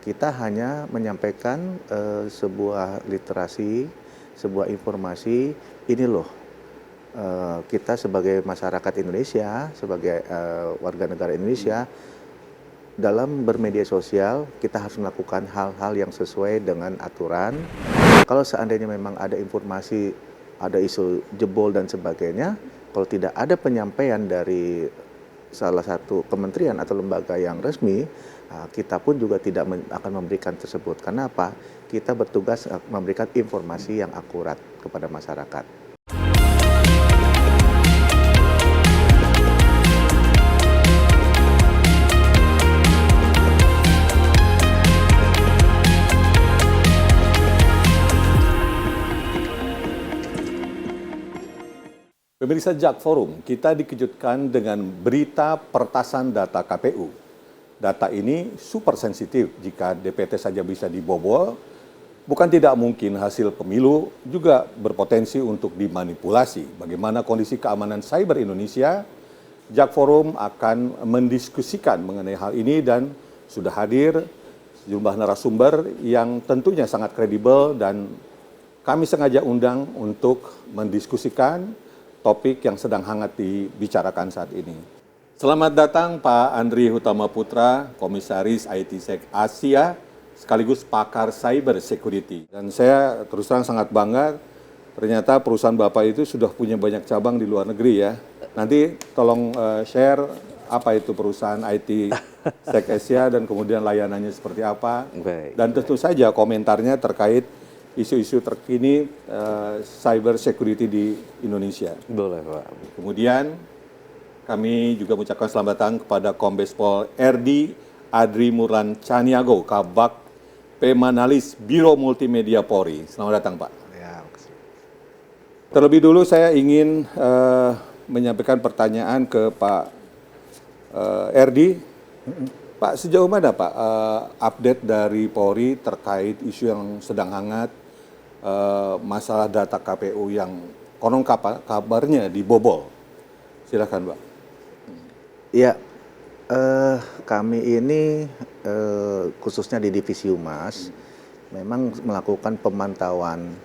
kita hanya menyampaikan sebuah literasi, sebuah informasi, ini loh kita sebagai masyarakat Indonesia, sebagai warga negara Indonesia, dalam bermedia sosial kita harus melakukan hal-hal yang sesuai dengan aturan. Kalau seandainya memang ada informasi, ada isu jebol dan sebagainya, kalau tidak ada penyampaian dari salah satu kementerian atau lembaga yang resmi, kita pun juga tidak akan memberikan tersebut. Karena apa? Kita bertugas memberikan informasi yang akurat kepada masyarakat. Pemirsa JAK Forum, kita dikejutkan dengan berita peretasan data KPU. Data ini super sensitif jika DPT saja bisa dibobol, bukan tidak mungkin hasil pemilu juga berpotensi untuk dimanipulasi. Bagaimana kondisi keamanan cyber Indonesia? JAK Forum akan mendiskusikan mengenai hal ini dan sudah hadir sejumlah narasumber yang tentunya sangat kredibel dan kami sengaja undang untuk mendiskusikan topik yang sedang hangat dibicarakan saat ini. Selamat datang Pak Andri Hutama Putra, Komisaris ITsec Asia, sekaligus pakar cyber security. Dan saya terus terang sangat bangga, ternyata perusahaan Bapak itu sudah punya banyak cabang di luar negeri ya. Nanti tolong share apa itu perusahaan ITsec Asia dan kemudian layanannya seperti apa. Dan tentu saja komentarnya terkait isu-isu terkini cyber security di Indonesia. Boleh, Pak. Kemudian kami juga mengucapkan selamat datang kepada Kombes Pol RD Adri Murlan Caniago, Kabak Pemanalis Biro Multimedia Polri. Selamat datang, Pak. Ya. Terlebih dulu saya ingin menyampaikan pertanyaan ke Pak RD. Pak, sejauh mana Pak update dari Polri terkait isu yang sedang hangat, masalah data KPU yang konon kabarnya dibobol? Silakan, Pak. Ya, kami ini khususnya di Divisi Humas memang melakukan pemantauan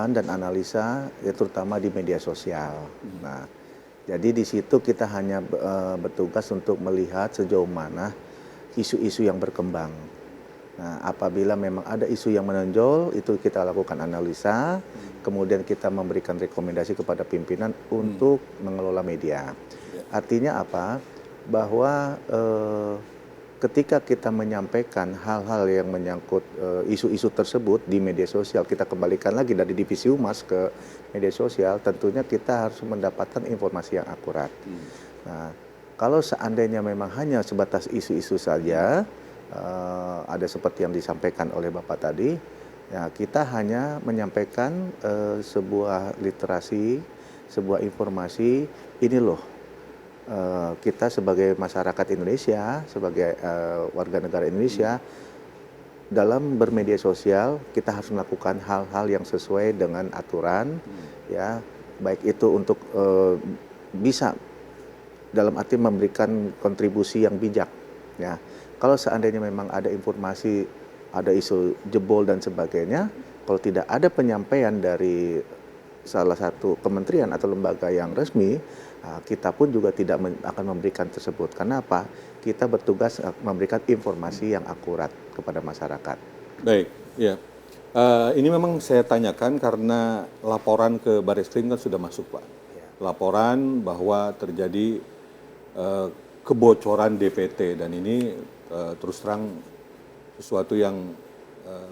dan analisa, ya, terutama di media sosial. Nah, jadi di situ kita hanya bertugas untuk melihat sejauh mana isu-isu yang berkembang. Nah, apabila memang ada isu yang menonjol, itu kita lakukan analisa, kemudian kita memberikan rekomendasi kepada pimpinan untuk mengelola media. Artinya apa? Bahwa ketika kita menyampaikan hal-hal yang menyangkut isu-isu tersebut di media sosial, kita kembalikan lagi dari Divisi Humas ke media sosial, tentunya kita harus mendapatkan informasi yang akurat. Nah, kalau seandainya memang hanya sebatas isu-isu saja, ada seperti yang disampaikan oleh Bapak tadi, ya kita hanya menyampaikan sebuah literasi, sebuah informasi, ini loh kita sebagai masyarakat Indonesia, sebagai warga negara Indonesia, dalam bermedia sosial kita harus melakukan hal-hal yang sesuai dengan aturan, ya, baik itu untuk bisa dalam arti memberikan kontribusi yang bijak, ya. Kalau seandainya memang ada informasi, ada isu jebol dan sebagainya, kalau tidak ada penyampaian dari salah satu kementerian atau lembaga yang resmi, kita pun juga tidak akan memberikan tersebut. Karena apa? Kita bertugas memberikan informasi yang akurat kepada masyarakat. Baik, ya. Ini memang saya tanyakan karena laporan ke Barreskrim kan sudah masuk, Pak. Laporan bahwa terjadi kebocoran DPT dan ini terus terang sesuatu yang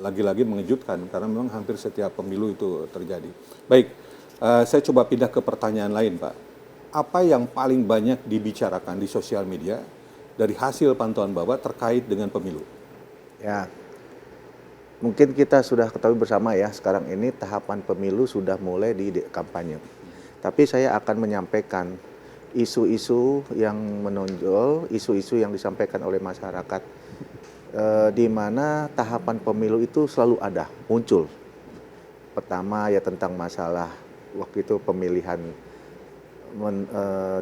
lagi-lagi mengejutkan karena memang hampir setiap pemilu itu terjadi. Baik, saya coba pindah ke pertanyaan lain, Pak. Apa yang paling banyak dibicarakan di sosial media dari hasil pantauan Bapak terkait dengan pemilu? Ya, mungkin kita sudah ketahui bersama ya, sekarang ini tahapan pemilu sudah mulai di kampanye. Tapi saya akan menyampaikan isu-isu yang menonjol, isu-isu yang disampaikan oleh masyarakat, di mana tahapan pemilu itu selalu ada, muncul. Pertama ya tentang masalah waktu itu pemilihan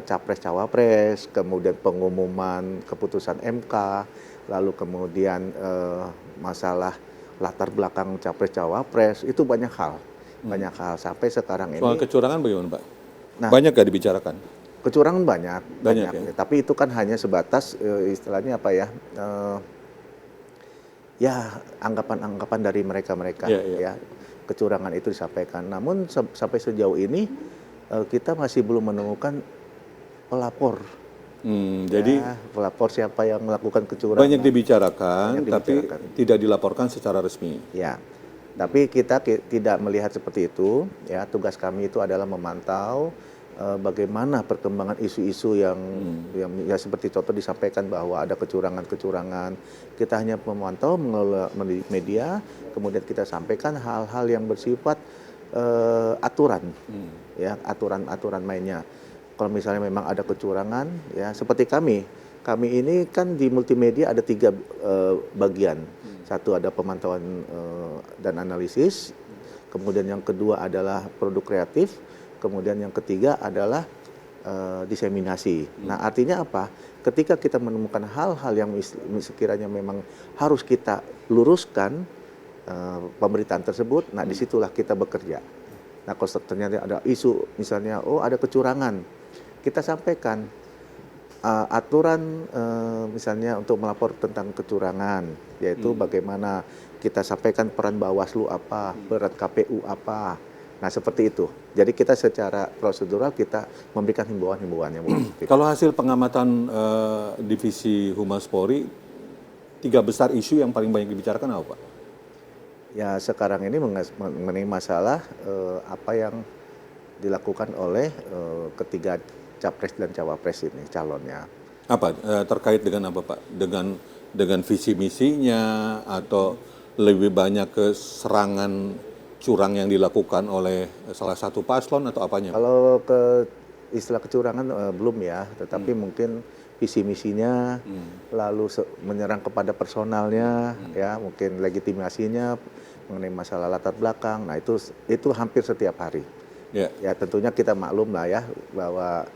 capres-cawapres, kemudian pengumuman keputusan MK, lalu kemudian masalah latar belakang capres-cawapres, itu banyak hal. Banyak hal sampai sekarang Soal ini. kecurangan bagaimana, Pak? Nah, Banyak gak dibicarakan? kecurangan banyak, Banyak ya? tapi itu kan hanya sebatas istilahnya apa ya? Ya anggapan-anggapan dari mereka-mereka Iya, iya. ya, kecurangan itu disampaikan. Namun sampai sejauh ini kita masih belum menemukan pelapor. Jadi Ya, pelapor siapa yang melakukan kecurangan. banyak dibicarakan, Banyak tapi dibicarakan. tidak dilaporkan secara resmi. Ya, tapi kita tidak melihat seperti itu. Ya, tugas kami itu adalah memantau bagaimana perkembangan isu-isu yang ya seperti contoh disampaikan bahwa ada kecurangan-kecurangan. Kita hanya memantau mengelola media, kemudian kita sampaikan hal-hal yang bersifat aturan, ya aturan-aturan mainnya. Kalau misalnya memang ada kecurangan, ya seperti kami ini kan di multimedia ada 3 bagian. Satu ada pemantauan dan analisis, kemudian yang kedua adalah produk kreatif, kemudian yang ketiga adalah diseminasi. Nah, artinya apa? Ketika kita menemukan hal-hal yang sekiranya memang harus kita luruskan pemberitaan tersebut, nah disitulah kita bekerja. Nah, kalau ternyata ada isu, misalnya, oh ada kecurangan, kita sampaikan aturan misalnya untuk melapor tentang kecurangan, yaitu bagaimana kita sampaikan peran Bawaslu apa, peran KPU apa. Nah, seperti itu. Jadi kita secara prosedural kita memberikan himbauan-himbauan yang positif. Kalau hasil pengamatan Divisi Humas Polri, 3 besar isu yang paling banyak dibicarakan apa, Pak? Ya, sekarang ini mengenai masalah apa yang dilakukan oleh ketiga capres dan cawapres ini calonnya. Apa terkait dengan apa, Pak? Dengan visi misinya atau lebih banyak ke serangan curang yang dilakukan oleh salah satu paslon atau apanya? Kalau ke istilah kecurangan belum ya, tetapi mungkin visi misinya, lalu menyerang kepada personalnya, ya mungkin legitimasinya mengenai masalah latar belakang. Nah itu hampir setiap hari. Ya. Ya tentunya kita maklum lah ya bahwa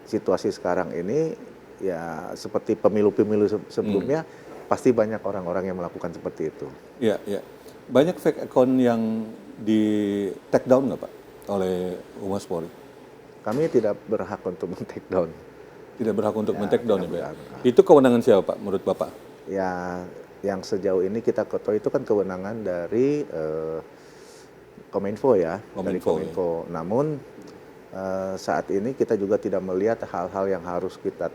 situasi sekarang ini ya seperti pemilu-pemilu sebelumnya pasti banyak orang-orang yang melakukan seperti itu. Ya, ya. Banyak fake account yang di take down nggak, Pak, oleh Humas Polri? Kami tidak berhak untuk men-take down. Tidak berhak untuk men-take down ya, Pak? berhak. Itu kewenangan siapa, Pak, menurut Bapak? Ya, yang sejauh ini kita ketahui itu kan kewenangan dari Kominfo ya, dari Kominfo. Namun saat ini kita juga tidak melihat hal-hal yang harus kita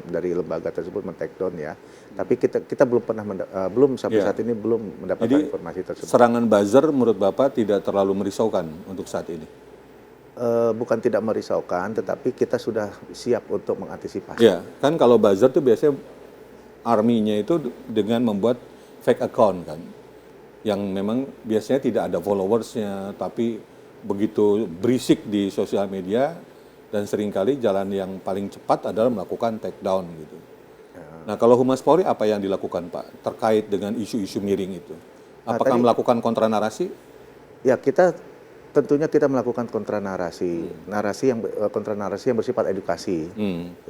dari lembaga tersebut men-take down ya. Tapi kita belum pernah belum sampai saat ini belum mendapatkan Jadi, informasi tersebut. Serangan buzzer menurut Bapak tidak terlalu merisaukan untuk saat ini? Bukan tidak merisaukan, tetapi kita sudah siap untuk mengantisipasi. Ya, kan kalau buzzer tuh biasanya army-nya itu dengan membuat fake account kan, yang memang biasanya tidak ada followersnya, tapi begitu berisik di sosial media, dan seringkali jalan yang paling cepat adalah melakukan take down gitu. Nah, kalau Humas Polri apa yang dilakukan, Pak, terkait dengan isu-isu miring itu? Apakah melakukan kontra narasi? Ya, tentunya kita melakukan kontra narasi, kontra narasi yang bersifat edukasi.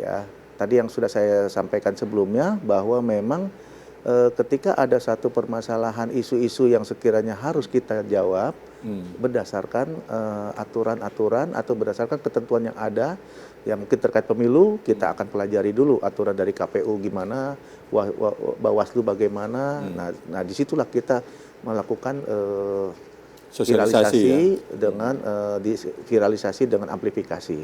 Ya, tadi yang sudah saya sampaikan sebelumnya bahwa memang ketika ada satu permasalahan isu-isu yang sekiranya harus kita jawab berdasarkan aturan-aturan atau berdasarkan ketentuan yang ada, yang mungkin terkait pemilu, kita akan pelajari dulu aturan dari KPU gimana, Bawaslu bagaimana. Nah disitulah kita melakukan viralisasi, ya? dengan viralisasi dengan amplifikasi.